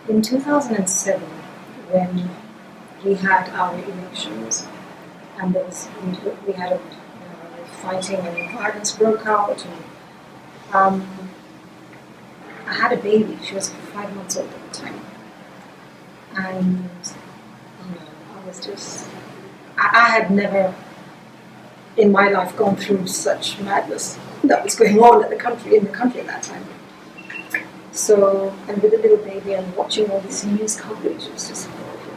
In 2007, when we had our elections, and we had fighting and violence broke out, and I had a baby. She was 5 months old at the time, and I was just I had never in my life gone through such madness that was going on in the country at that time. So, and with a little baby and watching all this news coverage, it was just horrible.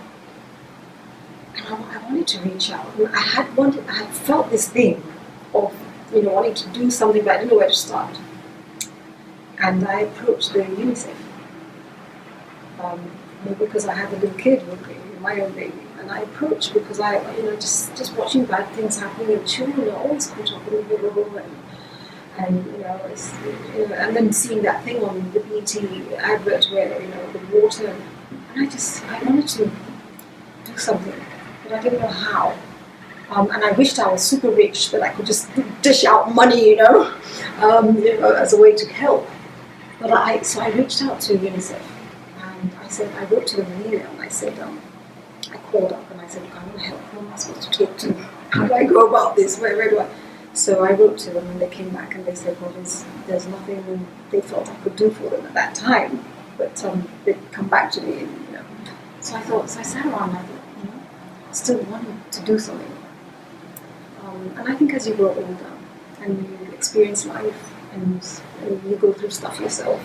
And I wanted to reach out. I had felt this thing of wanting to do something, but I didn't know where to start. And I approached the UNICEF, maybe because I had a little kid with me, my own baby. And I approached because I, just watching bad things happening, and children are always caught up in the middle, and and then seeing that thing on the BT advert where the water, and I wanted to do something, but I didn't know how. And I wished I was super rich, that I could just dish out money, as a way to help. But I reached out to UNICEF, and I wrote to them an email, and I said, I called up and I said, I want to help. Who am I supposed to talk to? How do I go about this? Where do I? So I wrote to them, and they came back and they said, well, there's nothing they felt I could do for them at that time. But they'd come back to me, So I sat around and I thought, still wanting to do something. And I think as you grow older and you experience life and you go through stuff yourself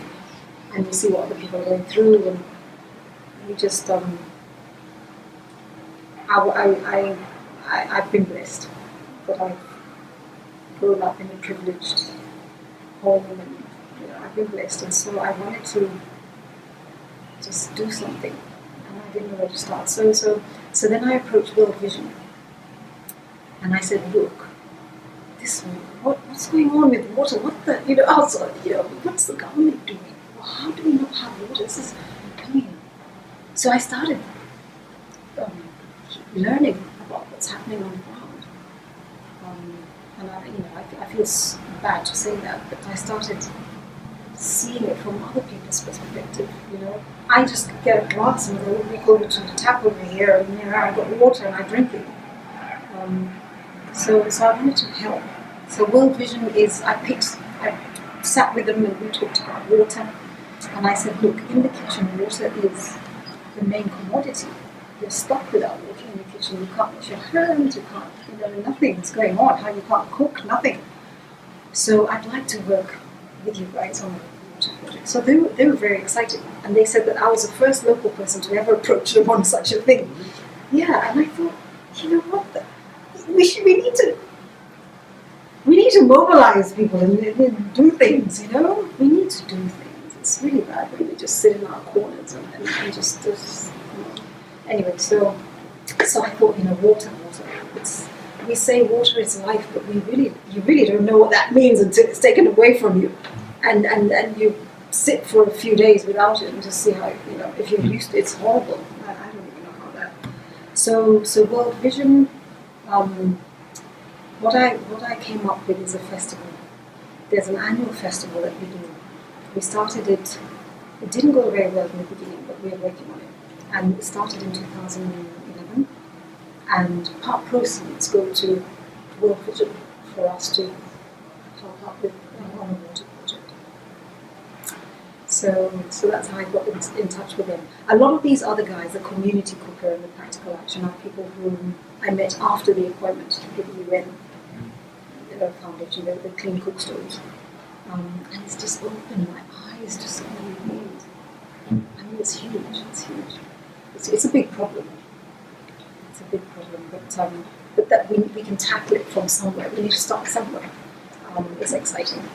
and you see what other people are going through, and you just I've been blessed that I've grown up in a privileged home, and I've been blessed, and so I wanted to just do something, and I didn't know where to start. So then I approached World Vision, and I said, look, what's going on with water? What's the government doing? Well, how do we not have water? This is So I started learning about what's happening on the ground, and I feel bad to say that, but I started seeing it from other people's perspective. I just get a glass and we go to the tap over here, and I got water and I drink it. So I wanted to help. So World Vision I sat with them and we talked about water, and I said, look, in the kitchen, water is the main commodity. You're stuck without water in the kitchen. You can't wash your hands, you can't, nothing's going on. How you can't cook, nothing. So I'd like to work with you guys on a water project. So they were very excited, and they said that I was the first local person to ever approach them on such a thing. Yeah, and I thought, what? We need to mobilize people and do things. We need to do things. It's really bad when we just sit in our corners and just. Anyway, so I thought, water. We say water is life, but you really don't know what that means until it's taken away from you, and you sit for a few days without it and just see how if you're used to it, it's horrible. I don't even know how that. So World Vision, what I came up with is a festival. There's an annual festival that we do. We started it. It didn't go very well in the beginning, but we're working on it. And it started in 2011, and part proceeds go to World Vision for us to help out with on a water project. So that's how I got in touch with them. A lot of these other guys, the Community Cooker and the Practical Action, are people who I met after the appointment to give the UN Foundation, the Clean Cook Stories. And it's just opened my eyes to so many things. It's huge. It's a big problem. It's a big problem, but that we can tackle it from somewhere. We need to start somewhere. It's exciting.